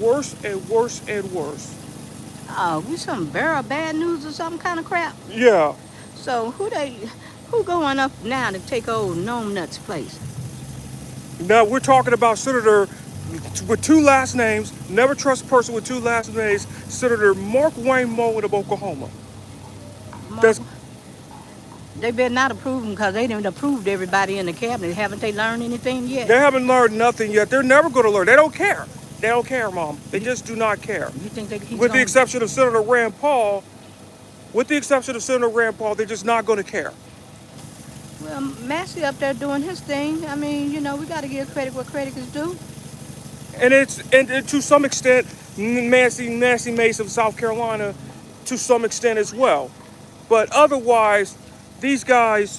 Worse and worse and worse. We some bearer of bad news or some kind of crap. Yeah. So who going up now to take old Gnome Nut's place? Now we're talking about Senator with two last names. Never trust a person with two last names. Senator Mark Wayne Mullen of Oklahoma. Mark, That's they better not approve them because they didn't approved everybody in the cabinet. Haven't they learned anything yet? they haven't learned nothing yet. They're never going to learn. They don't care. They don't care, Mom. They You, just do not care. you think that he's With the going to... exception of Senator Rand Paul, with the exception of Senator Rand Paul, they're just not going to care. Well, Massey up there doing his thing. I mean, we got to give credit where credit is due. And to some extent, Nancy Mace of South Carolina, to some extent as well. But otherwise, these guys,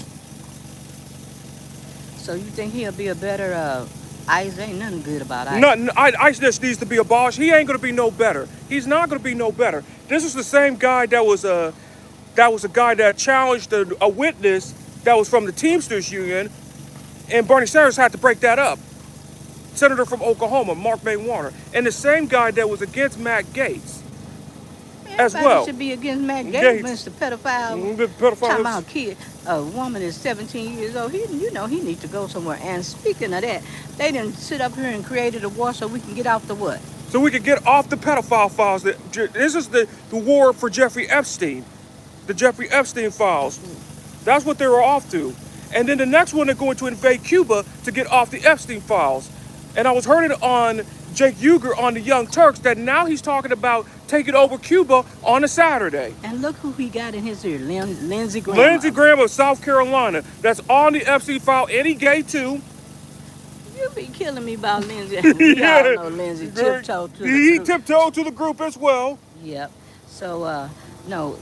So you think he'll be a better... Ice ain't nothing good about Ice. nothing. ICE just needs to be abolished. He ain't going to be no better. He's not going to be no better. This is the same guy that was a guy that challenged a witness that was from the Teamsters Union, and Bernie Sanders had to break that up. Senator from Oklahoma, Mark Wayne Mullen, and the same guy that was against Matt Gaetz as Everybody well. should be against Matt Gaetz, Gates, Mr. Pedophile. the Talking pedophiles. about a kid, a woman is 17 years old. He needs to go somewhere. And speaking of that, they didn't sit up here and created a war so we can get off the what? So we could get off the pedophile files. This is the war for Jeffrey Epstein, the Jeffrey Epstein files. That's what they were off to. And then the next one, they're going to invade Cuba to get off the Epstein files. And I was hearing it on Jake Uger on the Young Turks that now he's talking about taking over Cuba on a Saturday. And look who he got in his ear, Lindsey Graham. Lindsey Graham of South Carolina, that's on the Epstein file, and he gay too. You be killing me about Lindsey. We all Yeah, know Lindsey tiptoed to the he truth. tiptoed to the group as well. Yep. So, no,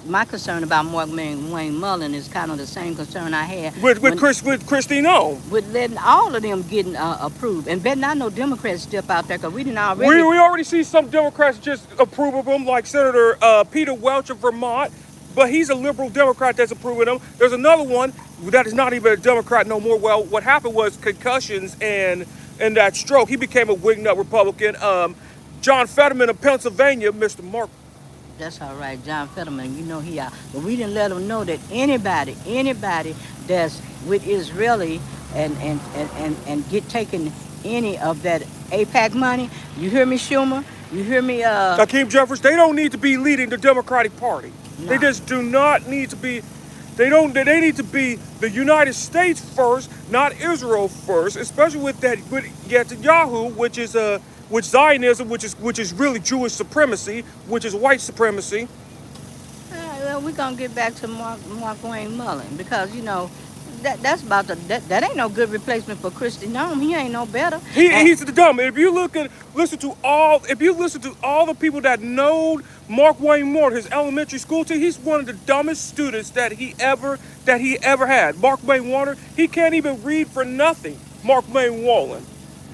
my concern about Mark Wayne Mullen is kind of the same concern I had With Christine O. with letting all of them getting approved. And betting I know Democrats step out there because we didn't We already. already see some Democrats just approve of him, like Senator Peter Welch of Vermont, but he's a liberal Democrat that's approving him. There's another one that is not even a Democrat no more. Well, what happened was concussions and that stroke. He became a wing-nut Republican. John Fetterman of Pennsylvania, Mr. Mark. That's all right, John Fetterman. You know he out, but we didn't let them know that anybody that's with Israeli and get taken any of that APAC money. You hear me, Schumer? You hear me? Hakeem Jeffries, they don't need to be leading the Democratic Party. They No. just do not need to be. They need to be the United States first, not Israel first. Especially with Netanyahu, which Zionism, which is really Jewish supremacy, which is white supremacy. Well, we're gonna get back to Mark Wayne Mullen because that's about that ain't no good replacement for Christy Nome. He ain't no better. He's the dumb. If you listen to all the people that know Mark Wayne Mullen, his elementary school team, he's one of the dumbest students that he ever had. Mark Wayne Mullen, he can't even read for nothing. Mark Wayne Mullen.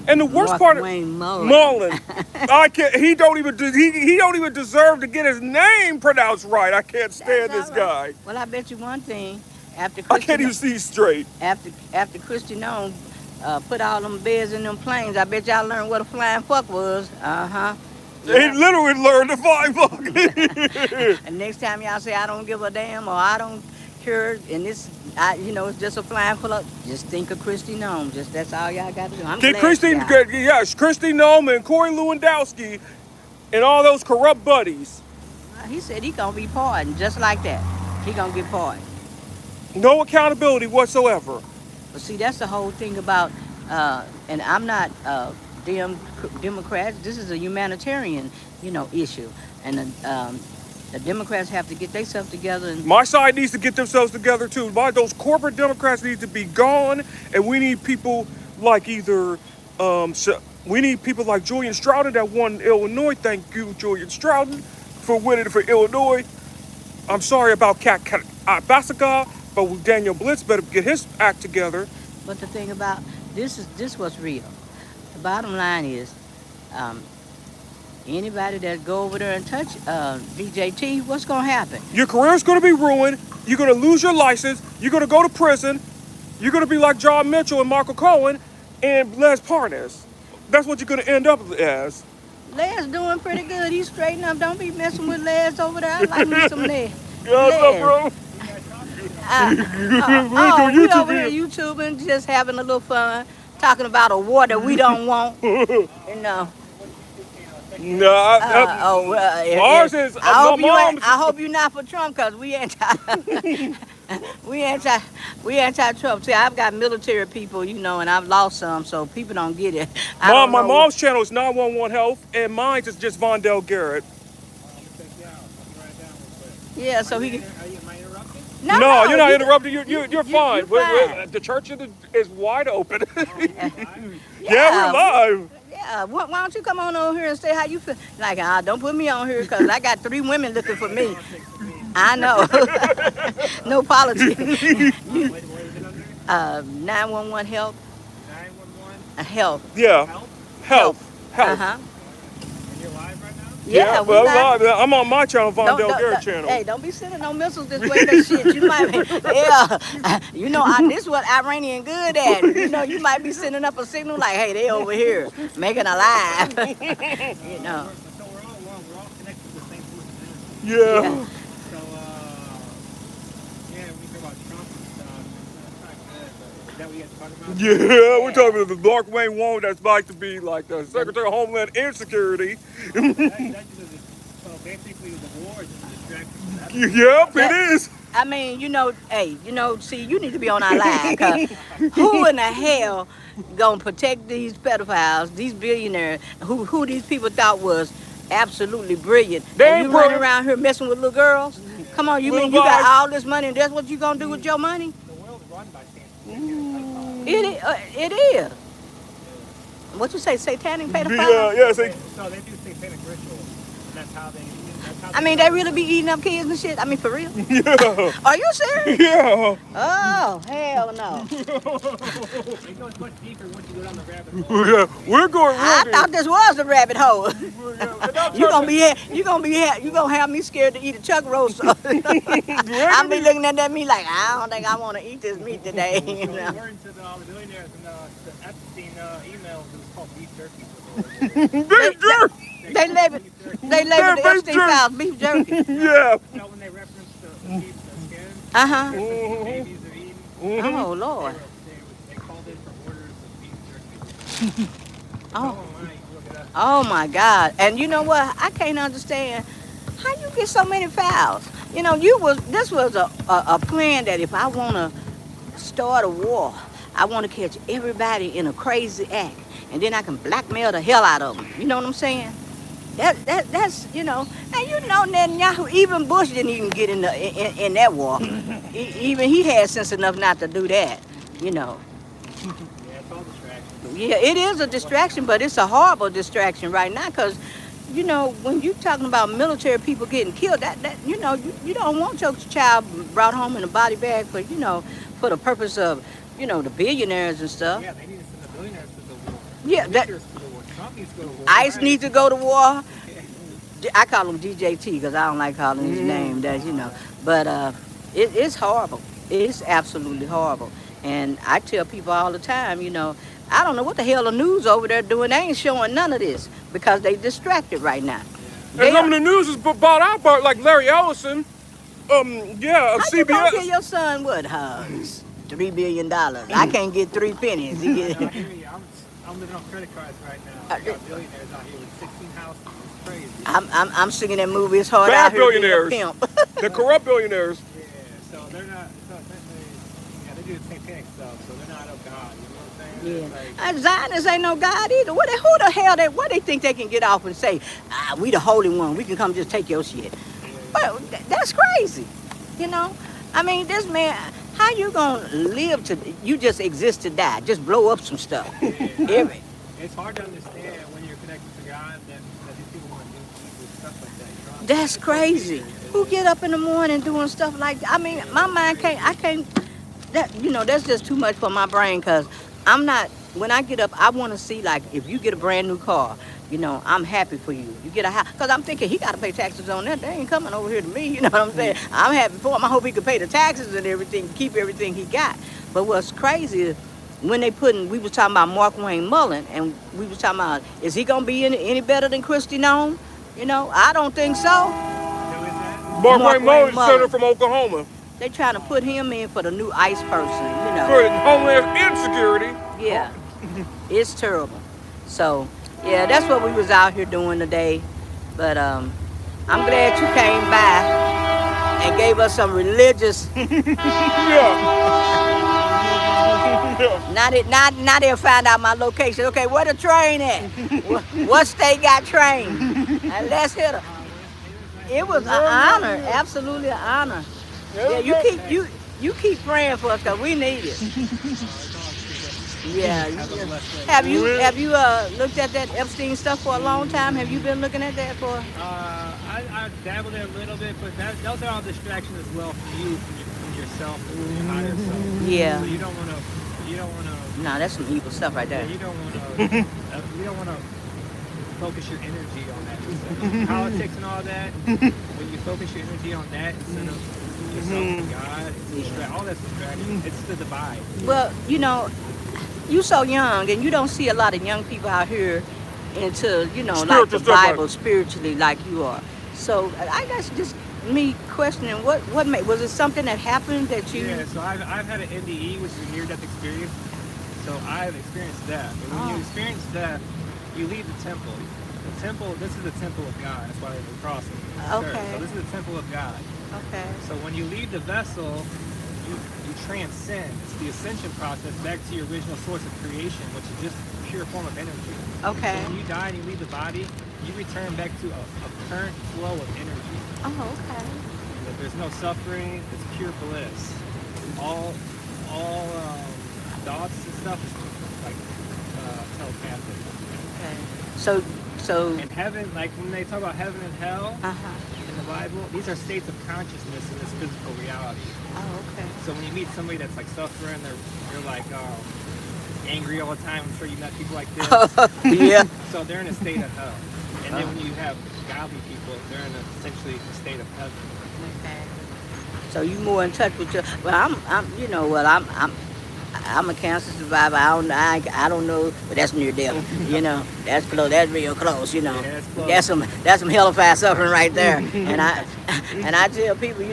And the worst Mark part of Wayne Mullen. Mullen, I can't. He don't even deserve to get his name pronounced right. I can't stand That's this all guy. right. Well, I bet you one thing. After I Christy, can't even see straight. after Christy Nome put all them beds in them planes, I bet y'all learned what a flying fuck was. He Yeah. literally learned to fly fucking. And next time y'all say I don't give a damn or I don't care, and it's just a flying full of, just think of Christy Nome. Just that's all y'all got to do. I'm Get glad Christine, y'all. yes, Christine Nome and Corey Lewandowski and all those corrupt buddies. He said he gonna be pardoned just like that. He gonna get pardoned. No accountability whatsoever. But see, that's the whole thing about, and I'm not Democrats. This is a humanitarian, issue, and the Democrats have to get themselves together. And My side needs to get themselves together too. Those corporate Democrats need to be gone, and we need people like we need people like Julian Stroughton that won Illinois. Thank you, Julian Stroughton, for winning for Illinois. I'm sorry about Kat Bassaka, but Daniel Blitz better get his act together. but the thing about this was real. The bottom line is, um, anybody that go over there and touch DJT, what's gonna happen? Your career's going to be ruined. You're going to lose your license. You're going to go to prison. You're going to be like John Mitchell and Michael Cohen and Les Parnas. That's what you're going to end up as. Les doing pretty good. He's straightened up. Don't be messing with Les over there. I like me some Les. Yeah, what's up, Les. bro? We do We over here YouTube. YouTubing, just having a little fun, talking about a war that we don't want. You know. No, ours is my mom's. I hope you not for Trump, cause we anti, we anti, we anti-Trump. See, I've got military people, you know, and I've lost some, so people don't get it. I don't My know. mom's channel is 911 Health, and mine is just Vondell Garrett. Yeah, so he. Am I interrupting? No, you're not you- interrupting. You're fine. you're fine. The church is wide open. Yeah, Yeah, we're live. Yeah, why don't you come on over here and say how you feel? Like, don't put me on here because I got 3 women looking for me. I know. No politics. You, What is it under? 911 health. 911 Health. Yeah, Health? health. Uh-huh. And you're live right now? Yeah, we well, live. I'm on my channel, Vondell Garrett Don't- channel. Hey, don't be sending no missiles this way. That shit, you might be, yeah. You know, this is what Iranian good at. You know, you might be sending up a signal like, hey, they over here making a live. You know. So we're all connected to the same person. Yeah. Yeah. So, yeah, when we talk about Trump and stuff, it's not good, but is that what you guys are talking about? Yeah, we're talking about the Mark Wayne Mullen that's like to be like the Secretary of Homeland and Security. That just so basically the war is just a distraction from that. Yep, it is. I mean, you know, hey, you know, see, you need to be on our line, cause who in the hell gonna protect these pedophiles, these billionaires, who these people thought was absolutely brilliant? They And ain't you running brilliant. around here messing with little girls? Come on, you Little mean you got guys. all this money and that's what you gonna do with your money? The world's run by Satan. It is. What you say, satanic pedophiles? Yeah, say, So they do satanic rituals. And that's how they. I mean, they really be eating up kids and shit. I mean, for real? yeah, Are you serious? yeah. Oh, hell no. It goes much deeper once you go down the rabbit hole. Yeah, we're going I real thought this was the rabbit hole. deep. You gonna have me scared to eat a chuck roast. I'm be looking at that meat like I don't think I want to eat this meat today. You So know? according to the billionaires and the Epstein emails, it was called beef jerky. Big jerk. They labeled Yeah, the beef Epstein jerky. files beef jerky. Yeah. You know when they reference the beef, the skin, Uh-huh. the babies are eating, Oh Lord. they called in for orders of beef jerky. Oh. Online, you can look it up. Oh my God. And you know what? I can't understand how you get so many files. You know, this was a plan that if I wanna start a war, I wanna catch everybody in a crazy act. And then I can blackmail the hell out of them. You know what I'm saying? That's you know, and you know Netanyahu, even Bush didn't even get in that war. Even he had sense enough not to do that. You know. Yeah, it's all distraction. Yeah, it is a distraction, but it's a horrible distraction right now because, you know, when you're talking about military people getting killed, that you know, you don't want your child brought home in a body bag for, you know, for the purpose of, you know, the billionaires and stuff. Yeah, they need to send the billionaires to the war. Yeah, that Ministers to the war. Trump needs to go to war. ICE needs to go to war. I call him DJT because I don't like calling his name. That you know, but it's horrible. It's absolutely horrible. And I tell people all the time, you know, I don't know what the hell the news over there doing. They ain't showing none of this because they distracted right now. And some of the news is bought out by like Larry Ellison. Yeah, of How you gonna give CBS. your son what? $3 billion. I can't get 3 pennies. He I get, hear you. I'm living off credit cards right now. I got billionaires out here with 16 houses. It's crazy. I'm singing that movie. It's hard Bad out here being a billionaires. pimp. The corrupt billionaires. Yeah, so they're not. They do the satanic stuff, so they're not of God. You know what I'm saying? Yeah. It's like, Zionists ain't no God either. Who the hell what they think they can get off and say, we the holy one, we can come just take your shit. Well, that's crazy. You know? I mean, this man, how you gonna live you just exist to die, just blow up some stuff. it's hard to understand when you're connected to God that these people want to do evil stuff like that. You know? That's crazy. Who get up in the morning doing stuff like that? I mean, my mind can't, you know, that's just too much for my brain because when I get up, I want to see, like, if you get a brand new car, you know, I'm happy for you. You get a house, because I'm thinking he got to pay taxes on that. They ain't coming over here to me, you know what I'm saying? I'm happy for him. I hope he can pay the taxes and everything, keep everything he got. But what's crazy when we was talking about Mark Wayne Mullen, and we was talking about, is he gonna be any better than Christy Nome? I don't think so. Who is that? Mark Mark Wayne Wayne Mullen, senator Mullen. from Oklahoma, They trying to put him in for the new ICE person. for homeland insecurity. Yeah, it's terrible. So, yeah, that's what we was out here doing today. But I'm glad you came by and gave us some religious. Yeah. Yeah. Now they'll find out my location. Okay, where the train at? What state got train? And let's hit her. It was an honor, absolutely an honor. Yeah, you keep praying for us because we need it. Yeah. Have a blessed day. Have you looked at that Epstein stuff for a long time? Have you been looking at that for? I dabbled in a little bit, but those are all distractions as well from you, from yourself, from your higher self. Yeah. So you don't want to. Nah, that's some evil stuff right Yeah, there. you don't want to. You don't want to focus your energy on that. Instead of politics and all that. When you focus your energy on that instead of yourself and God, it's all that's distraction. It's the divide. Well, you so young, and you don't see a lot of young people out here into, like the Spiritual stuff, Bible spiritually like you are. So I guess just me questioning what made, was it something that happened that you? Yeah, so I've had an NDE, which is a near-death experience. So I've experienced death. And when you experience death, you leave the temple. The temple, this is the temple of God. That's why there's a cross in the church. Okay. So this is the temple of God. Okay. So when you leave the vessel, you transcend. It's the ascension process back to your original source of creation, which is just a pure form of energy. Okay. So when you die and you leave the body, you return back to a current flow of energy. Oh, okay. There's no suffering. It's pure bliss. All thoughts and stuff is like telepathic. Okay. So. And heaven, like when they talk about heaven and hell Uh-huh. in the Bible, these are states of consciousness in this physical reality. Oh, okay. So when you meet somebody that's like suffering, they're like angry all the time. I'm sure you met people like this. Yeah. So they're in a state of hell. And then when you have godly people, they're in essentially a state of heaven. Okay. So you more in touch with your. Well, I'm a cancer survivor. I don't know, but that's near death. That's close. That's real close. Yeah, that's close. That's some hellfire suffering right there. and I tell people,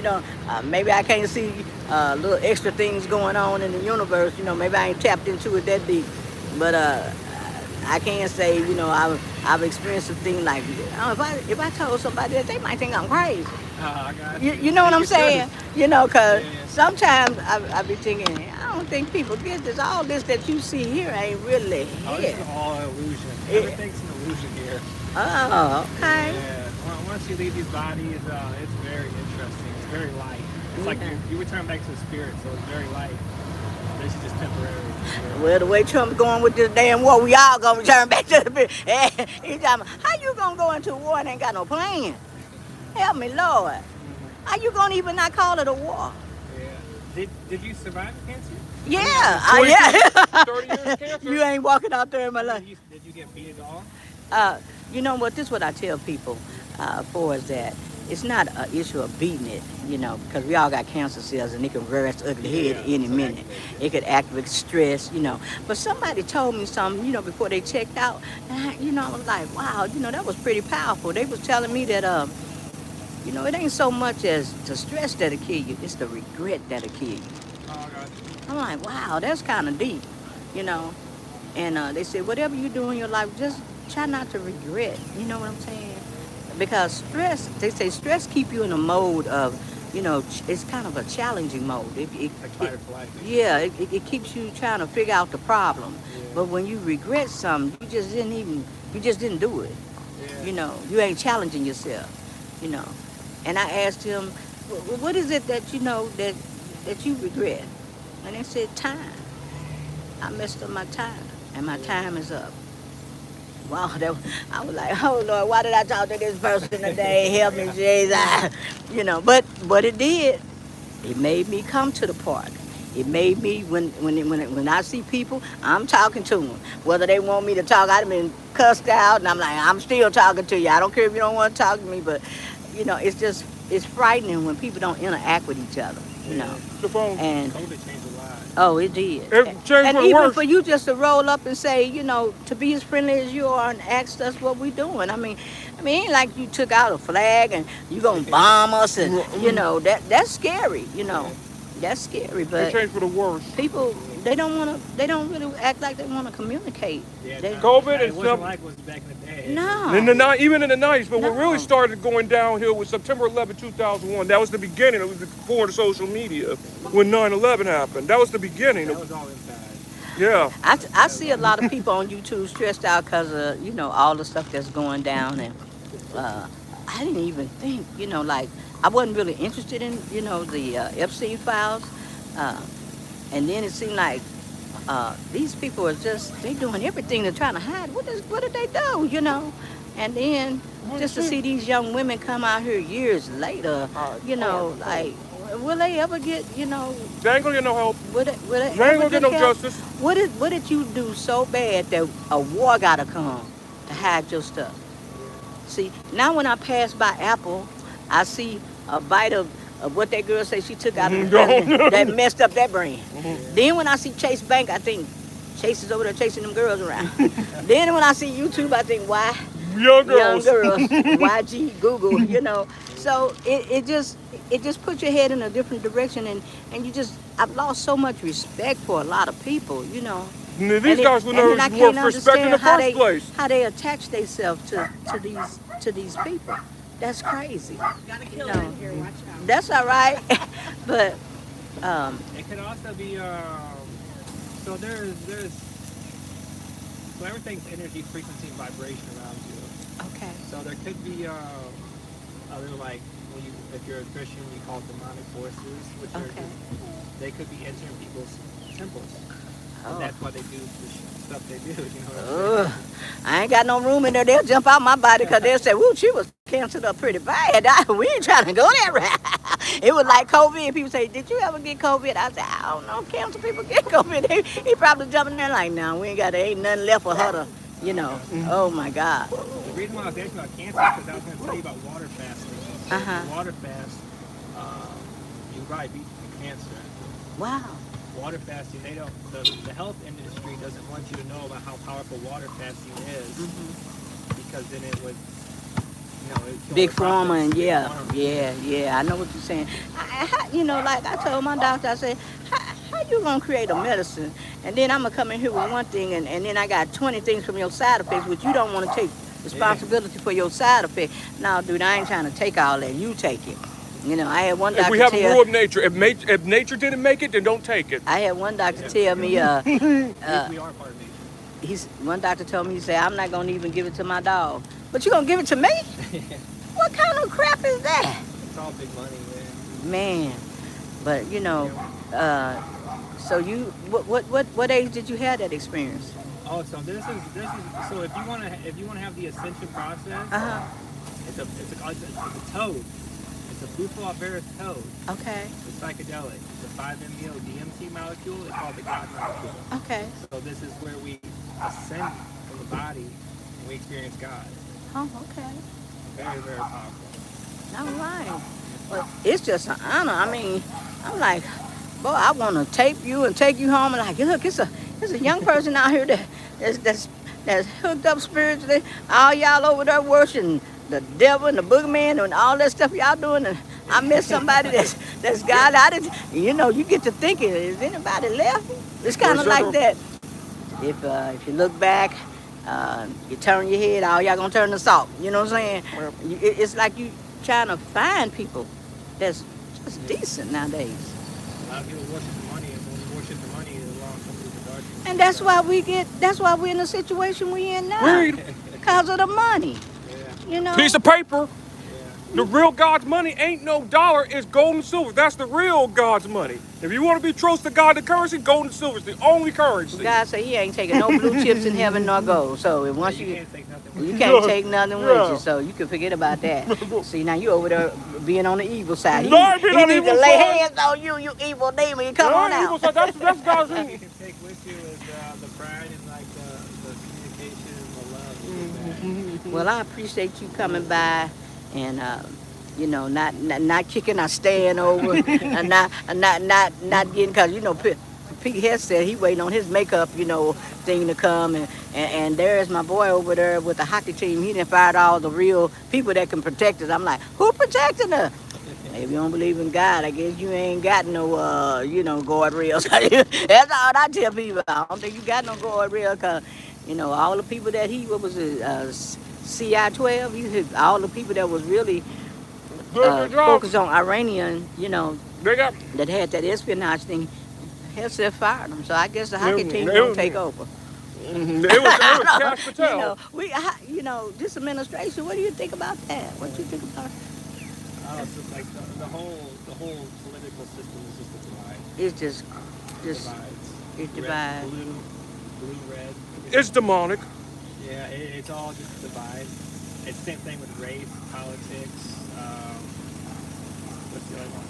maybe I can't see little extra things going on in the universe. Maybe I ain't tapped into it that deep, but I can say, I've experienced a thing like, if I told somebody that, they might think I'm crazy. I got you. You know what I'm saying? Because Yeah. sometimes I be thinking, I don't think people get this. All this that you see here ain't really Oh, here. this is all illusion. Yeah. Everything's an illusion here. Oh, okay. Yeah. Once you leave these bodies, it's very interesting. It's very light. It's like you return back to the spirit, so it's very light. This is just temporary. Well, the way Trump's going with this damn war, we all gonna return back to the spirit. He's talking, how you gonna go into a war and ain't got no plan? Help me, Lord. How you gonna even not call it a war? Yeah. Did you survive cancer? Yeah, 30 years cancer. You ain't walking out there in my life. Did you get beat at all? You know what? This is what I tell people for is that it's not an issue of beating it, because we all got cancer cells and it can rear its ugly head any minute. It could activate stress, But somebody told me something, before they checked out, and I was like, wow, that was pretty powerful. They was telling me that, it ain't so much as the stress that'll kill you, it's the regret that'll kill you. Oh, God. I'm like, wow, that's kind of deep, And they said, whatever you do in your life, just try not to regret. You know what I'm saying? Because stress, they say stress keep you in a mode of, it's kind of a challenging mode. Like fight or flight. Yeah, it keeps you trying to figure out the problem. Yeah. But when you regret something, you just didn't do it. Yeah. You ain't challenging yourself, And I asked him, what is it that, that you regret? And they said, time. I messed up my time, and my time is up. Wow, I was like, oh Lord, why did I talk to this person today? Help me, Jesus. But it did. It made me come to the party. It made me, when I see people, I'm talking to them. Whether they want me to talk, I've been cussed out, and I'm like, I'm still talking to you. I don't care if you don't want to talk to me, but, it's frightening when people don't interact with each other, The phone. And COVID changed a lot. Oh, it did. It changed And for the even worse. for you just to roll up and say, to be as friendly as you are and ask us what we doing. I mean, it ain't like you took out a flag and you gonna bomb us and that's scary. That's scary. It But changed for the worse. people, they don't really act like they want to communicate. Yeah, They, COVID it and wasn't stuff. like it was back in the day. no, Even in the 90s, but what really no. started going downhill was September 11, 2001. That was the beginning. It was before the social media when 9/11 happened. That was the beginning. That was all inside. Yeah. I see a lot of people on YouTube stressed out because of all the stuff that's going down, and uh, I didn't even think like I wasn't really interested in the Epstein files, uh, and then it seemed like these people are they doing everything they're trying to hide. What did they do? And then just to see these young women come out here years later, like will they ever get They ain't gonna get no help. will they They ain't ever gonna get get no help? justice. What did you do so bad that a war gotta come to hide your stuff? See, now when I pass by Apple, I see a bite of what that girl said she took out of the president that messed up that brand. Then when I see Chase Bank, I think Chase is over there chasing them girls around. Then when I see YouTube, I think why Young young girls. girls, YG, Google. So it just puts your head in a different direction, and I've lost so much respect for a lot of people. These guys were And then I never can't worth respect in the understand first place. how they attach themselves to these people. That's crazy. Gotta kill it in here, watch out. That's all right, but It could also be so so everything's energy, frequency, and vibration around you. okay, So there could be a little like if you're a Christian, you call it demonic forces, which okay. they could be entering people's temples. Oh. And that's why they do the stuff they do. You know what I'm Ugh. I ain't got no room in there. They'll jump out my body because they'll say, "Woo, she was canceled up pretty bad. We ain't trying to go that route." It was like COVID. People say, "Did you ever get COVID?" I said, "I don't know. Cancer people get COVID." He probably jumping there like, "No, we ain't nothing left for her to, Oh my God. The reason why I was asking about cancer is because I was going to tell you about water fasting. Uh-huh. Water fast, you probably beat cancer. Wow. Water fasting, the health industry doesn't want you to know about how powerful water fasting is, because then it would, it kill Big the profits. pharma, and Big yeah, pharma. yeah. I know what you're saying. Like I told my doctor, I said, how you gonna create a medicine, and then I'm gonna come in here with one thing, and then I got 20 things from your side effects, which you don't want to take responsibility for your side effect. Now, dude, I ain't trying to take all that. You take it. I had one If doctor we have a tell. rule of nature, if nature didn't make it, then don't take it. I had one doctor tell me. We are part of nature. One doctor told me, he said, I'm not gonna even give it to my dog, but you gonna give it to me? What kind of crap is that? It's all big money, man. Man, but so you, what age did you have that experience? Oh, so this is so if you want to have the ascension process, it's a toad. It's a bufo-alveris toad. Okay. It's psychedelic. It's a 5-MeO DMT molecule. It's called the God molecule. Okay. So this is where we ascend from the body and we experience God. Oh, okay. Very, very powerful. All right. Well, it's just an honor. I mean, I'm like, boy, I want to tape you and take you home. And like, look, it's a young person out here that's hooked up spiritually. All y'all over there worshiping the devil and the boogeyman and all that stuff y'all doing. And I met somebody that's God. You get to thinking, is anybody left? It's kind of like that. If you look back, you turn your head, all y'all gonna turn to salt. You know what I'm saying? It's like you trying to find people that's just decent nowadays. A lot of people worship the money, and when we worship the money, there's a lot of companies that dark. And that's why we're in the situation we're in now. Read. Because of the money. Yeah. Piece of paper. Yeah. The real God's money ain't no dollar, it's gold and silver. That's the real God's money. If you want to be true to God, the currency, gold and silver is the only currency. God said he ain't taking no blue chips in heaven nor gold. So if once You can't take nothing. you can't take nothing with Yeah. you, so you can forget about that. See, now you over there being on the evil side. No, I ain't being He on the need to evil lay side. hands on you, you evil demon. You come Yeah, on evil out. side, that's God's All you rule. can take with you is the pride and like the communication and the love. Well, I appreciate you coming by and not kicking or staying over and not getting, because Pete Hess said he waiting on his makeup, thing to come, and there's my boy over there with the hockey team. He done fired all the real people that can protect us. I'm like, who protecting us? If you don't believe in God, I guess you ain't got no, guardrails. That's all I tell people. I don't think you got no guardrail, cause all the people that what was it, CI 12, all the people that was really Good job. focused on Iranian, They got. that had that espionage thing. Hess said fired them, so I guess the hockey team it gonna was- take over. It was Cash Patel. This administration. What do you think about that? What do you think about? So like the whole political system is just a divide. It's just Divides. it Red, divides. blue, red. It's demonic. Yeah, it's all just a divide. It's the same thing with race, politics. What's the other one?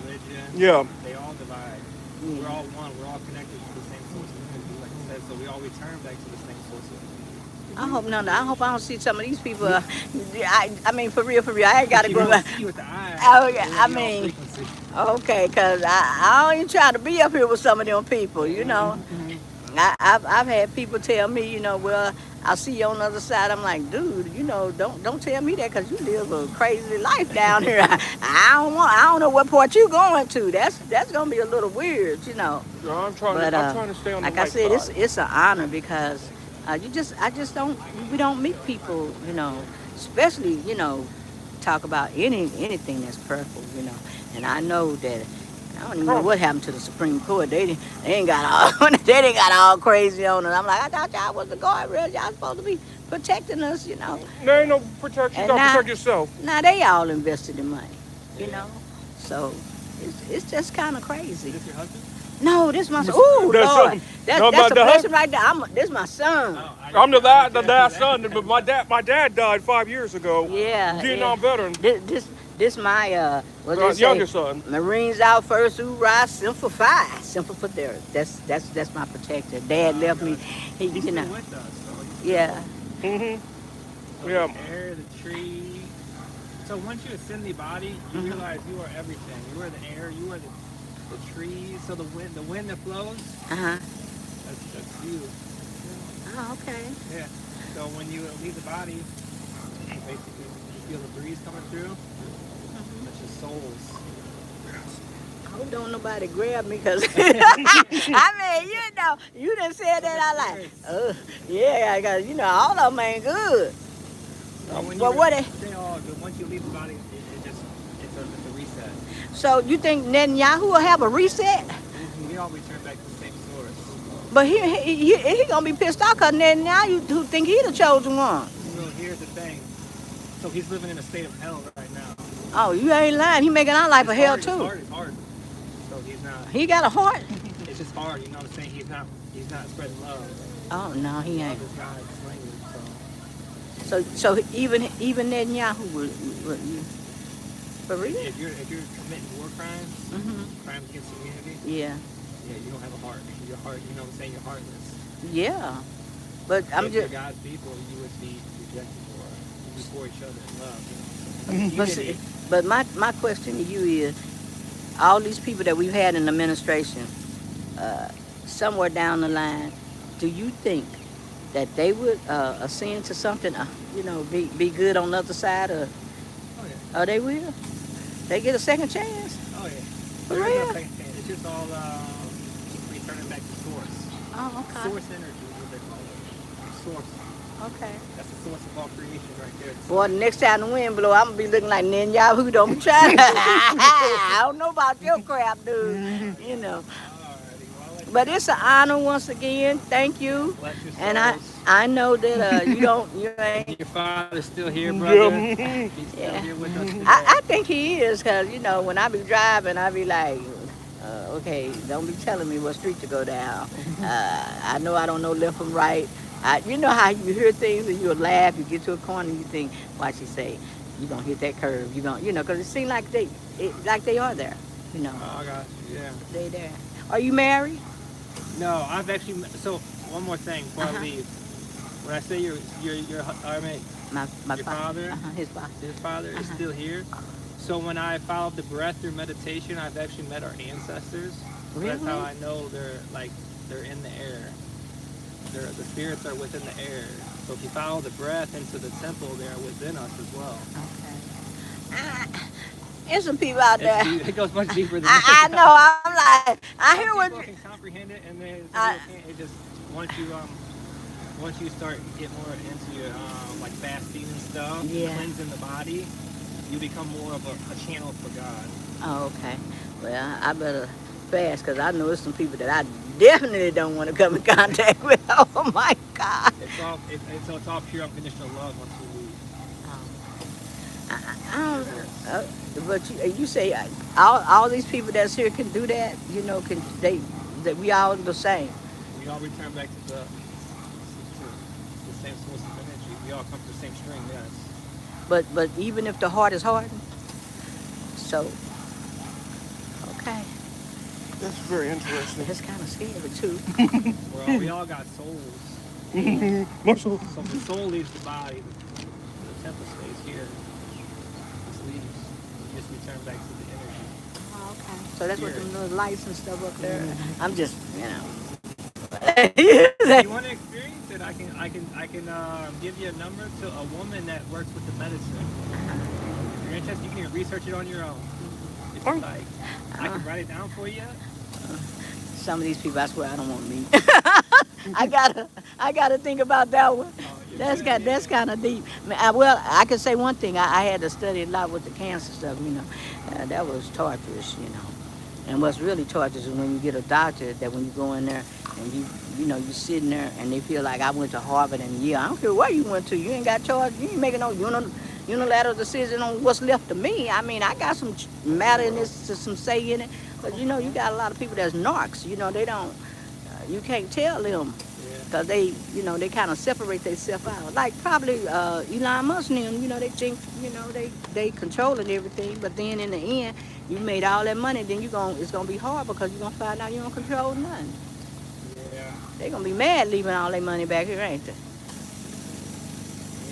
Religion. Yeah. They all divide. Yeah. We're all one. We're all connected to the same source of energy, like I said. So we all return back to the same source of energy. I hope none. I hope I don't see some of these people. I mean, for real. I ain't gotta You go don't back. see with the eye. Oh yeah. It'll I be all mean, frequency. okay, cause I ain't trying to be up here with some of them people. I've had people tell me, well, I'll see you on the other side. I'm like, dude, don't tell me that, because you live a crazy life down here. I don't know what part you going to. That's gonna be a little weird. No, I'm trying to stay on the like I light said, side. it's an honor, because we don't meet people, especially, talk about anything that's purple, and I know that. I don't even know what happened to the Supreme Court. They ain't got all crazy on it. I'm like, I thought y'all was the guardrails. Y'all supposed to be protecting us, There ain't no protection. You And gotta now- protect yourself. Now they all invested in money, So it's just kind of crazy. Is this your husband? No, this my son. Ooh, That's Lord, him. that's No, a but the blessing husband- right there. This my son. I'm the last son, but my dad died 5 years ago. Yeah, Vietnam yeah. veteran. This my what they say, Younger son. Marines out first, hoorah, simple five. Simple for there. That's my protector. Dad left me. He, He's still with us. So yeah. So Yeah. the air, the tree. So once you ascend the body, you realize you are everything. You are the air. You are the trees. So the wind that blows. That's you. Oh, okay. Yeah. So when you leave the body, basically you feel the breeze coming through. That's your souls. I hope don't nobody grab me, because I mean, you done said that. I like, yeah, I got, all of them ain't good. When Well, you what they all good. Once you leave the body, it's a reset. So you think Netanyahu will have a reset? We all return back to the same source. But he gonna be pissed off, because Netanyahu who think he the chosen one. Well, here's the thing. So he's living in a state of hell right now. Oh, you ain't lying. He making our life a hell It's too. hard. So he's not. He got a heart. It's just hard. You know what I'm saying? He's not spreading love. Oh no, he Love ain't. is God's language. So even Netanyahu would for real? If you're committing war crimes, crimes against humanity, Yeah, you don't have a heart. Your heart, you know what I'm saying? You're heartless. yeah. But I'm if you're just. God's people, you would be rejected for each other in love. But, see, but my question to you is, all these people that we've had in the administration, somewhere down the line, do you think that they would ascend to something, be good on the other side, or Oh yeah. oh, they will? They get a second chance? Oh yeah. For There is real? no second chance. It's just all returning back to source. Oh, okay. Source energy is what they call it. Source. Okay. That's the source of all creation right there. Boy, the next time the wind blow, I'm gonna be looking like Netanyahu. Don't be trying. I don't know about your crap, dude. Alrighty, well, But it's an honor once again. Thank you. bless your And souls. I know that you ain't. Your father's still here, brother. He's still Yeah. here with us today. I think he is, because when I be driving, I be like, okay, don't be telling me what street to go down. I know I don't know left from right. You know how you hear things and you'll laugh, you get to a corner and you think, watch she say, you gonna hit that curve, because it seems like they are there, Oh, I got you, yeah. they there. Are you married? No, I've actually, so one more thing before I leave. When I say your father, His father. his father is still here. So when I followed the breath through meditation, I've actually met our ancestors. So Really? that's how I know they're in the air. The spirits are within the air. So if you follow the breath into the temple, they're within us as well. Okay. There's some people out there. It goes much deeper than I that. know. I'm like, I hear Some what. people can comprehend it, and then some I, people can't. It just once you start get more into your like fasting and stuff, Yeah. cleansing the body, you become more of a channel for God. Oh, okay. Well, I better fast because I know there's some people that I definitely don't want to come in contact with. Oh my God. It's all pure unconditional love once you leave. I don't. But you say all these people that's here can do that. You know, can they? That we all the same. We all return back to the same source of energy. We all come to the same string, yes. But even if the heart is hardened, so okay, That's very interesting. that's kind of scary too. We all got souls. Marshall. So if the soul leaves the body, the temple stays here. Just leaves. You just return back to the energy. Oh, okay. So that's what the little lights and stuff up there. I'm just, If you want to experience it, I can give you a number to a woman that works with the medicine. If you're interested, you can research it on your own. If you like, I can write it down for you. Some of these people, I swear, I don't want to meet. I gotta think about that one. That's kind of deep. Well, I can say one thing. I had to study a lot with the cancer stuff. That was torturous. And what's really torturous is when you get a doctor that when you go in there and you're sitting there and they feel like I went to Harvard and I don't care where you went to. You ain't got charged. You ain't making no unilateral decision on what's left of me. I mean, I got some matter in this, some say in it. But you got a lot of people that's narcs. They don't. You can't tell them because they kind of separate themselves out. Like probably Elon Musk and them, they think, they controlling everything. But then in the end, you made all that money, then it's gonna be hard because you're gonna find out you don't control nothing. Yeah. They're gonna be mad leaving all their money back here, ain't they?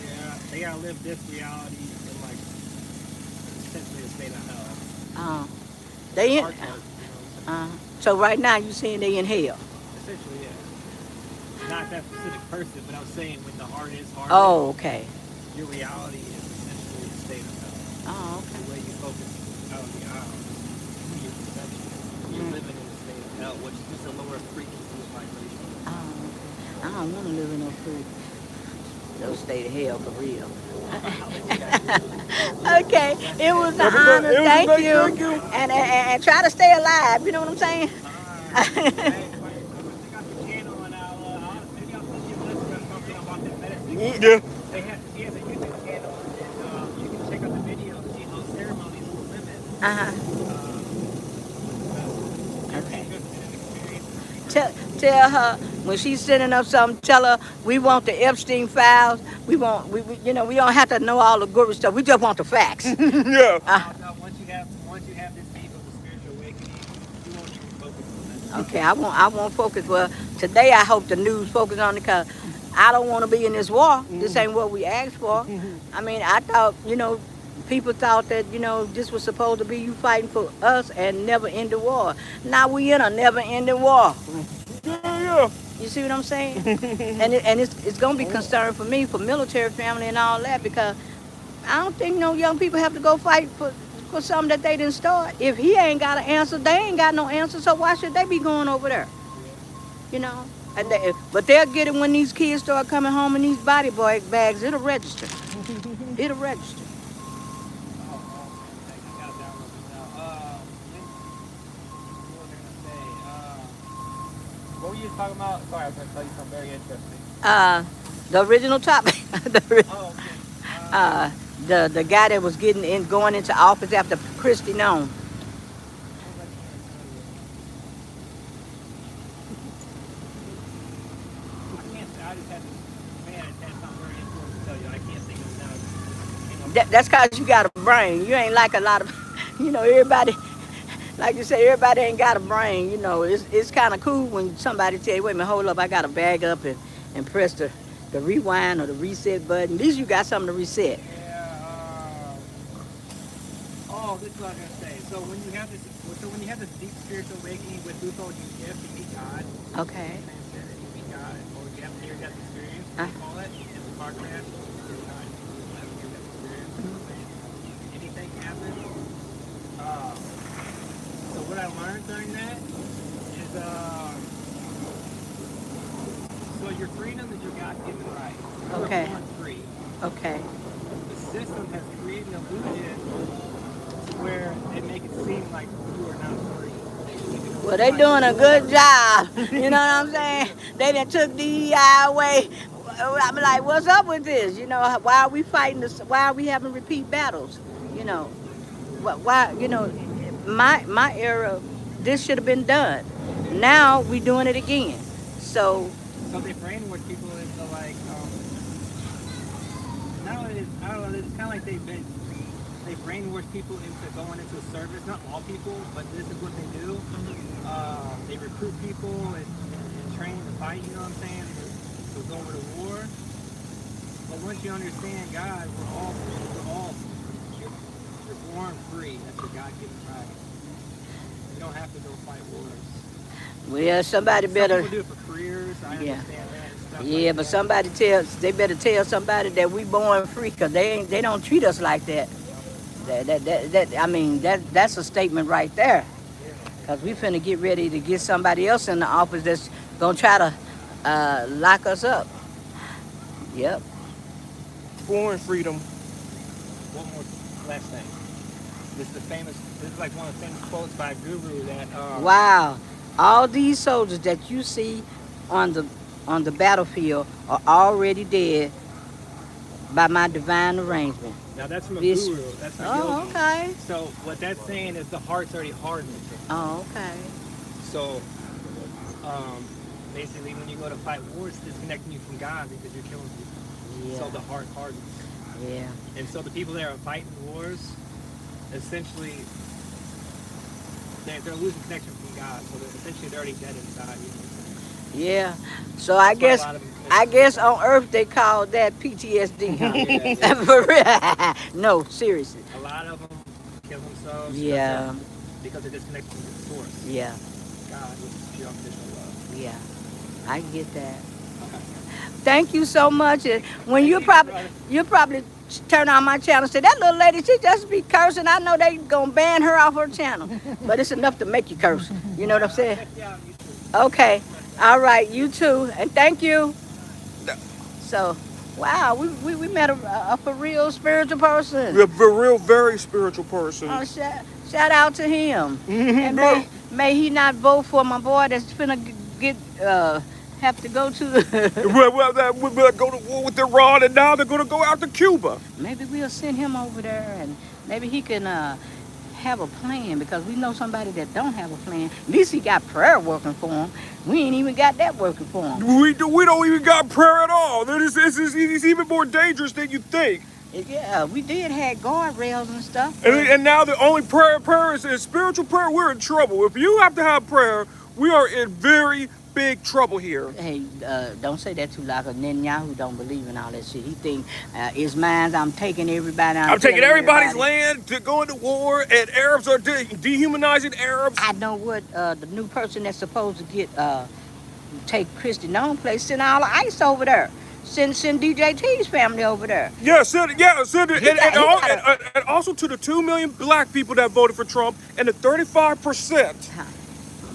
Yeah. They gotta live this reality in like essentially a state of hell. They in. Hard part, So right now you saying they in hell? Essentially, yeah. Not that specific person, but I'm saying when the heart is hard. Oh, okay. Your reality is essentially a state of hell. Oh, okay. The way you focus out of the eyes, your perception, you're living in a state of hell, which is just a lower frequency of vibration. I don't want to live in no free. No state of hell for real. Okay, it was an honor. Thank you. And try to stay alive. You know what I'm saying? Hey, I got the channel and maybe I'll send you a list of something about that medicine. Yeah. He has a YouTube channel and you can check out the videos, see those ceremonies for women. Okay. Tell her when she's sending up something, tell her we want the Epstein files. We don't have to know all the good stuff. We just want the facts. Yeah. No, once you have this deep of a spiritual awakening, you won't even focus on that. Okay, I won't focus. Well, today I hope the news focus on it because I don't want to be in this war. This ain't what we asked for. I mean, I thought, people thought that, this was supposed to be you fighting for us and never end the war. Now we in a never ending war. Yeah. You see what I'm saying? and it's going to be concern for me, for military family and all that, because I don't think no young people have to go fight for something that they didn't start. If he ain't got an answer, they ain't got no answer, so why should they be going over there? But they'll get it when these kids start coming home in these body bags. It'll register. It'll register. What were you talking about? Sorry, I was going to tell you something very interesting. The original topic. Oh, okay. The guy that was going into office after Christie known. That's because you got a brain. You ain't like a lot of, everybody, like you say, everybody ain't got a brain. It's kind of cool when somebody tell you, wait a minute, hold up, I got to bag up and press the rewind or the reset button. At least you got something to reset. Yeah, Oh, this is what I was gonna say. So when you have this deep spiritual awakening with whoever you gift, you meet God. Okay. Transcendent, you meet God, or you have near-death experience. Uh. They call it in the car crash. You're not have a near-death experience. You know what I'm saying? Anything happens. So what I learned during that is so your freedom is your God-given right. You Okay. are born free. Okay. The system has created an illusion where they make it seem like you are not free. Well, they doing a good job. You know what I'm saying? They done took DEI away. I'm like, what's up with this? You know, why are we fighting this? Why are we having repeat battles? You know, why? You know, my era, this should have been done. Now we doing it again. So So they brainwash people into like, now I don't know, it's kind of like they brainwash people into going into a service. Not all people, but this is what they do. They recruit people and train to fight, you know what I'm saying? To go over to war. But once you understand God, you're born free. That's your God-given right. You don't have to go fight wars. well, somebody Some better. people do it for careers. I Yeah. understand that. And stuff Yeah, like but that. they better tell somebody that we born free, cause they don't treat us like that. I mean, that's a statement right there. Cause we finna get ready to get somebody else in the office that's gonna try to lock us up. Yep. Born freedom. One more last thing. This is like one of the famous quotes by a guru that Wow. All these soldiers that you see on the battlefield are already dead by my divine arrangement. now that's from a This- guru. That's from a Oh, yogi. okay. So what that's saying is the heart's already hardened. Oh, okay. So basically when you go to fight wars, it's disconnecting you from God because you're killing people. Yeah. So the heart hardens. Yeah. And so the people that are fighting wars, essentially they're losing connection from God. So they're already dead inside. You know? Yeah. So I That's why a guess lot of them I guess on Earth they call that PTSD, huh? Yeah. For real. No, seriously. A lot of them kill themselves Yeah. because they're disconnected from the source. Yeah. God, which is pure unconditional love. Yeah. I get that. Okay. Thank you so much. And when Thank you you, probably turn on my channel and say that little lady, she just be cursing. I know they gonna ban her off her channel, but it's enough to make you curse. You know what I'm saying? Yeah, you too. Okay. All right. You too. And thank you. So, wow, we met a for real spiritual person. You're a real, very spiritual person. Oh, shout out to him. And may he not vote for my boy that's finna get have to go to We'll go to war with Iran, and now they're going to go out to Cuba. maybe we'll send him over there and maybe he can have a plan, because we know somebody that don't have a plan. At least he got prayer working for him. We ain't even got that working for him. We don't even got prayer at all. It's even more dangerous than you think. Yeah, we did have guardrails and stuff. And now the only prayer is spiritual prayer. We're in trouble. If you have to have prayer, we are in very big trouble here. Hey, don't say that too loud, because Netanyahu don't believe in all that shit. He think it's mine. I'm taking everybody. I'm taking killing everybody's everybody. land to go into war, and Arabs are dehumanizing Arabs. I know what the new person that's supposed to get take Christy Known place, send all the ICE over there. Send DJ T's family over there. Yeah, send it. And also to the 2 million black people that voted for Trump, and the 35%.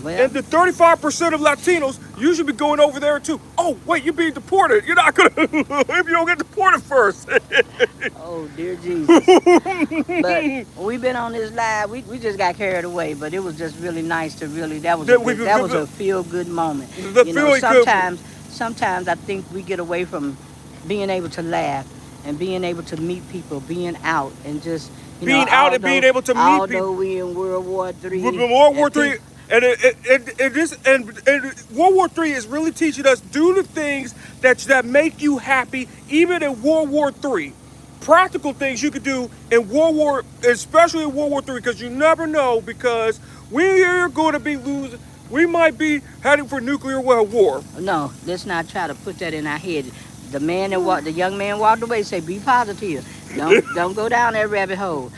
Well, And the 35% of Latinos, you should be going over there too. Oh, wait, you're being deported. You're not gonna if you don't get deported first. oh dear Jesus. But we've been on this live. We just got carried away, but it was just really nice to really that was a feel good moment. You know, sometimes I think we get away from being able to laugh and being able to meet people, being out and just being out and being able to meet people. Although we in World War III. World War III. And World War III is really teaching us, do the things that make you happy, even in World War III. Practical things you could do in especially in World War III, because you never know, because we're going to be losing. We might be heading for nuclear war. No, let's not try to put that in our head. The young man walked away. Say, be positive. Don't go down that rabbit hole.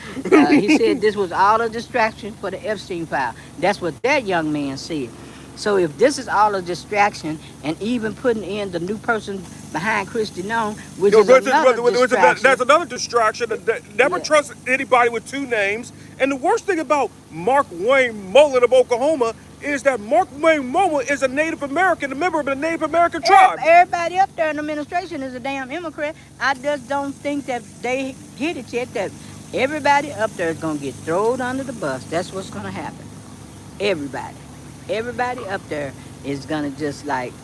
He said this was all a distraction for the Epstein file. That's what that young man said. So if this is all a distraction, and even putting in the new person behind Christy Nome, which is another distraction. That's another distraction. Never Yeah. trust anybody with two names. And the worst thing about Mark Wayne Mullen of Oklahoma is that Mark Wayne Mullen is a Native American, a member of the Native American tribe. Everybody up there in the administration is a damn immigrant. I just don't think that they get it yet. That everybody up there is gonna get thrown under the bus. That's what's gonna happen. Everybody up there is gonna just like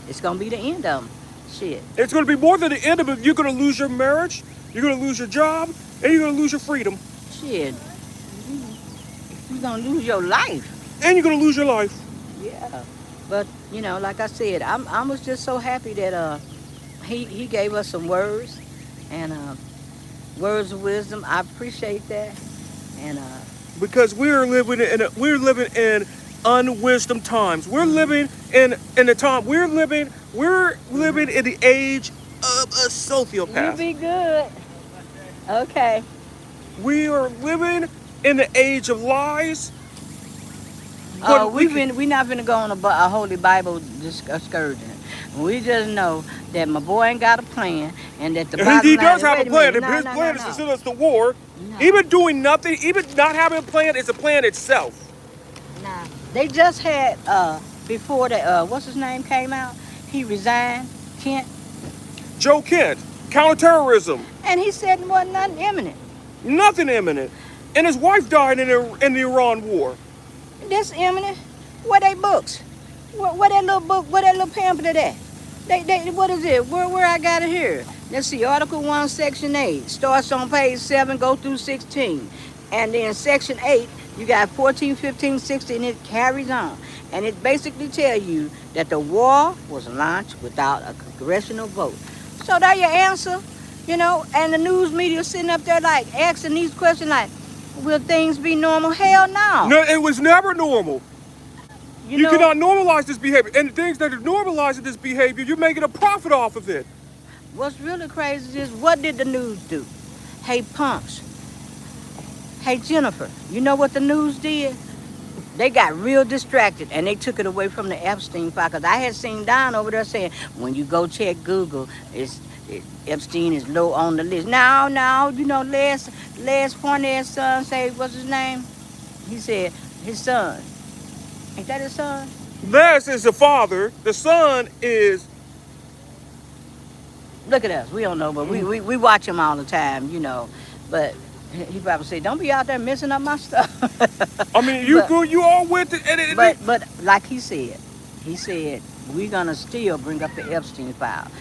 it's gonna be the end of them. Shit. It's going to be more than the end of it. You're going to lose your marriage, you're going to lose your job, and you're going to lose your freedom. Shit. You're gonna lose your life. And you're going to lose your life. Yeah. But like I said, I was just so happy that he gave us some words and words of wisdom. I appreciate that. And Because we're living in unwisdom times. We're living in the time we're living in the age of a you sociopath. be good. Okay. We are living in the age of lies. Oh, But we're not gonna go on a Holy Bible excursion. We just know that my boy ain't got a plan, and that the bottom he line does is, have wait a plan. minute, His plan is to send us to war. No. Even doing nothing, even not having a plan is a plan itself. Nah. They just had before the what's his name came out, he resigned, Kent, Joe Kent, counterterrorism, and he said it wasn't nothing imminent. nothing imminent. And his wife died in the Iran war. This imminent. Where they books? Where that little book? Where that little pamphlet at? They what is it? Where I got it here? Let's see. Article 1, Section 8 starts on page 7, go through 16, and then Section 8 you got 14, 15, 16, and it carries on. And it basically tells you that the war was launched without a congressional vote. So there your answer, and the news media sitting up there like asking these questions like, will things be normal? Hell no. No, it was never normal. You cannot normalize this behavior. And the things that are normalizing this behavior, you're making a profit off of it. What's really crazy is what did the news do? Hey, punks. Hey, Jennifer, you know what the news did? They got real distracted and they took it away from the Epstein file. Because I had seen Don over there saying, when you go check Google, Epstein is low on the list. Now, Les Fournette's son say, what's his name? He said, his son. Ain't that his son? Les is the father. The son is... Look at us. We don't know, but we watch him all the time, But he probably say, don't be out there messing up my stuff. I mean, you all with it. But like he said, we're going to still bring up the Epstein file,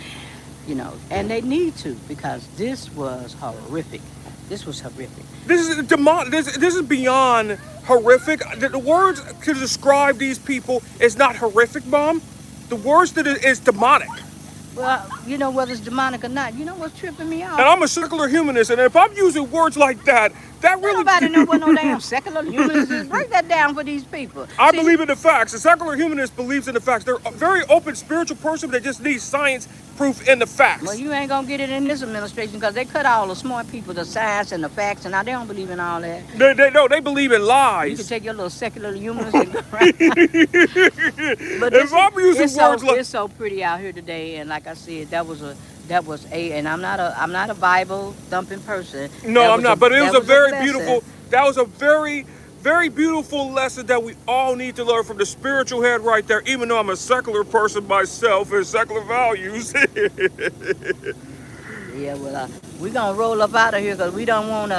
and they need to, because this was horrific. This is demonic. This is beyond horrific. The words to describe these people is not horrific, Mom. The words that is demonic. Well, whether it's demonic or not, what's tripping me out? And I'm a secular humanist, and if I'm using words like that really... Nobody know what no damn secular humanist is. Break that down for these people. I believe in the facts. A secular humanist believes in the facts. They're a very open spiritual person, but they just need science proof in the facts. Well, you ain't gonna get it in this administration because they cut all the smart people, the science and the facts, and now they don't believe in all that. They believe in lies. You can take your little secular humanist and go around. But if I'm using words like... It's so pretty out here today, and like I said, and I'm not a Bible thumping person. No, I'm not. But it was a very beautiful. That was a very, very beautiful lesson that we all need to learn from the spiritual head right there. Even though I'm a secular person myself and secular values. Yeah, well, we're gonna roll up out of here because we don't want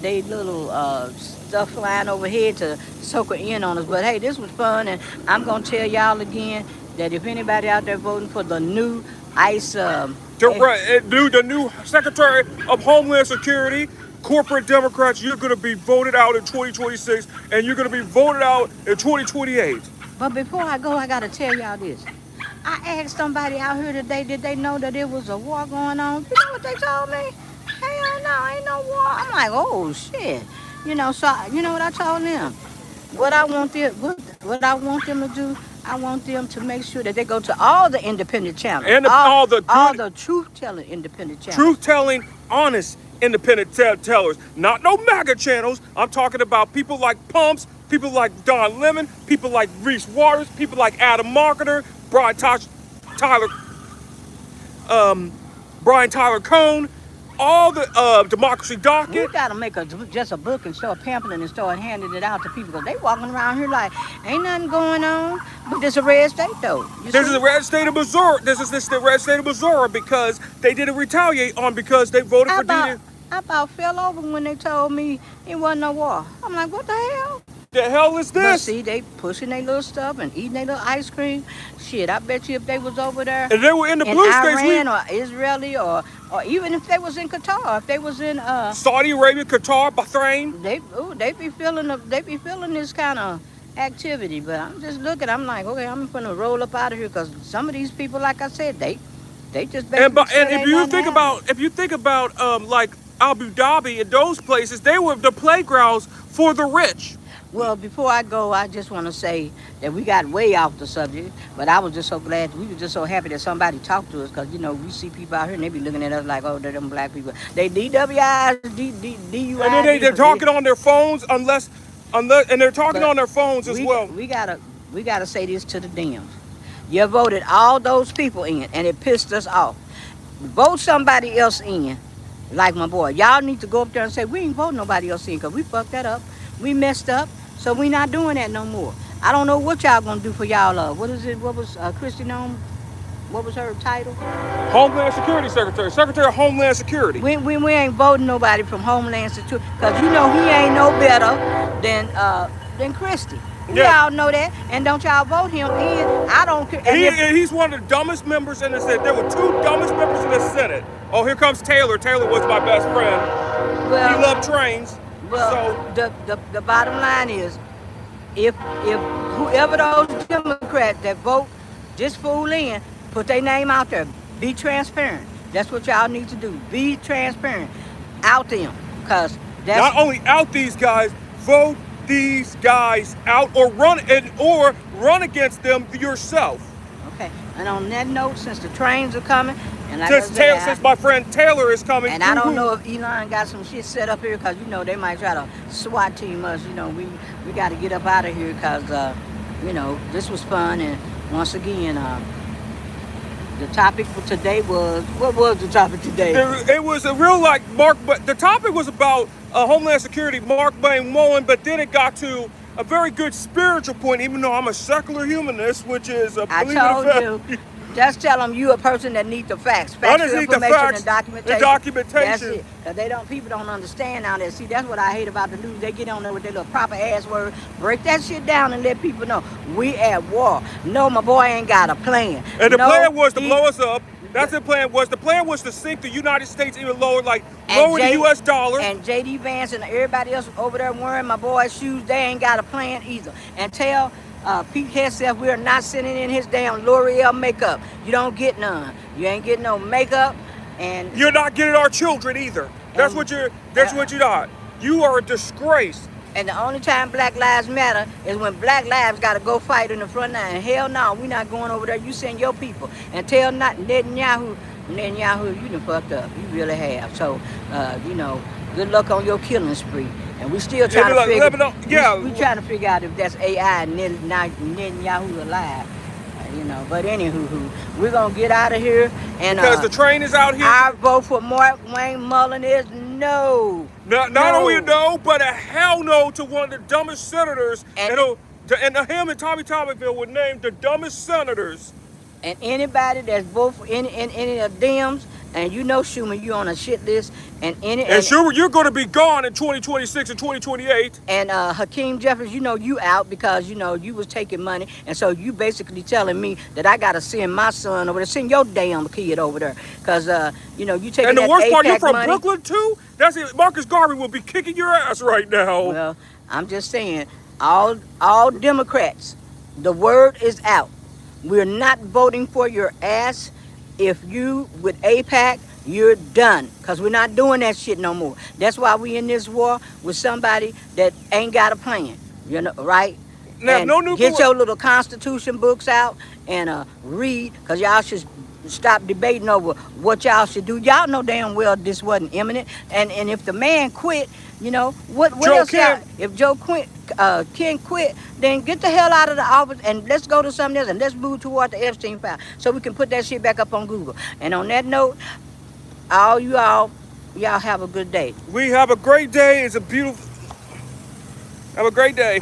they little stuff flying overhead to soak in on us. But hey, this was fun, and I'm gonna tell y'all again that if anybody out there voting for the new ICE, the new Secretary of Homeland Security, corporate Democrats, you're going to be voted out in 2026, and you're going to be voted out in 2028. But before I go, I gotta tell y'all this. I asked somebody out here today, did they know that there was a war going on? You know what they told me? Hell no, ain't no war. I'm like, oh shit. So you know what I told them? What I want them to do, I want them to make sure that they go to all the independent channels, And all the all good, the truth-telling independent channels. truth-telling, honest independent tellers. Not no MAGA channels. I'm talking about people like Pumps, people like Don Lemon, people like Reese Waters, people like Adam Marketer, Tyler, Brian Tyler Cohn, all the Democracy We Docket. gotta make just a book and start pamphleting and start handing it out to people because they walking around here like ain't nothing going on. But this a red state though. You This see? is the red state of Missouri. This is the red state of Missouri because they didn't retaliate on because they voted I for about, Didi. I about fell over when they told me it wasn't no war. I'm like, what the hell? The hell is But this? see, they pushing their little stuff and eating their little ice cream. Shit, I bet you if they was over there And they were in the in blue states. Iran or Israeli or even if they was in Qatar, if they was in Saudi Arabia, Qatar, Bahrain. they be feeling this kind of activity. But I'm just looking. I'm like, okay, I'm gonna roll up out of here because some of these people, like I said, they just basically And if you think about like Abu Dhabi and those places, they were the playgrounds for the rich. Well, before I go, I just want to say that we got way off the subject, but I was just so glad, we were just so happy that somebody talked to us because, you know, we see people out here and they be looking at us like, oh, they're them black people. They DWIs, DUIs. And then they're talking on their phones and they're talking on their phones as well. We gotta say this to the Dems. You voted all those people in and it pissed us off. Vote somebody else in, like my boy. Y'all need to go up there and say, we ain't voting nobody else in because we fucked that up. We messed up, so we not doing that no more. I don't know what y'all gonna do for y'all. What is it? What was Christy known? What was her title? Homeland Security Secretary, Secretary of Homeland Security. We ain't voting nobody from Homeland Security because you know he ain't no better than Christy. We all know that, and don't y'all vote him in. I don't care. He's one of the dumbest members in the Senate. There were two dumbest members in the Senate. Oh, here comes Taylor. Taylor was my best friend. Well, he loved trains. Well, so the bottom line is, if whoever those Democrats that vote this fool in, put their name out there. Be transparent. That's what y'all need to do. Be transparent. Out them, cause that's not only out these guys, vote these guys out or run against them yourself. Okay. And on that note, since the trains are coming, and like since my friend Taylor is coming, and I don't know if Elon got some shit set up here, cause you know they might try to SWAT team us. You know we got to get up out of here, cause you know this was fun, and once again the topic for today was, what was the topic today? It was a real but the topic was about Homeland Security, Mark Wayne Mullen, but then it got to a very good spiritual point, even though I'm a secular humanist, which is I told you. Just tell them you a person that needs the facts. Factual information and documentation. That's it. Cause people don't understand now that. See, that's what I hate about the news. They get on there with their little proper ass word. Break that shit down and let people know we at war. No, my boy ain't got a plan. And the plan was to blow us up. That's the plan was. The plan was to sink the United States even lower, lower the U.S. dollar. And J.D. Vance and everybody else over there wearing my boy's shoes, they ain't got a plan either. And tell Pete Hegseth we're not sending in his damn L'Oreal makeup. You don't get none. You ain't getting no makeup, and you're not getting our children either. That's what you're not. You are a disgrace. And the only time Black Lives Matter is when Black lives got to go fight in the front line. Hell no, we not going over there. You send your people. And tell not Netanyahu, you done fucked up. You really have. So, you know, good luck on your killing spree. And we still trying to figure. We trying to figure out if that's AI and Netanyahu alive. You know, but anywho, we're gonna get out of here. And because the train is out here. Our vote for Mark Wayne Mullen is no. Not only a no, but a hell no to one of the dumbest senators. And him and Tommy Tommyville were named the dumbest senators. And anybody that's vote for any of Dems, and you know Schumer, you on a shit list, and Schumer, you're going to be gone in 2026 and 2028. And Hakeem Jeffries, you know you out because you know you was taking money, and so you basically telling me that I got to send my son over there, send your damn kid over there, because you know you taking. And the worst part, you're from money. Brooklyn too. That's it. Marcus Garvey will be kicking your ass right now. Well, I'm just saying, all Democrats, the word is out. We're not voting for your ass. If you with AIPAC, you're done. Because we're not doing that shit no more. That's why we in this war with somebody that ain't got a plan. You know, right? Now, and no new get your little Constitution books out and read, because y'all should stop debating over what y'all should do. Y'all know damn well this wasn't imminent. And if the man quit, you know, what Joe else y'all, Ken, if Joe Ken quit, then get the hell out of the office and let's go to something else and let's move toward the Epstein file so we can put that shit back up on Google. And on that note, all y'all have a good day. we have a great day. It's a beautiful. Have a great day.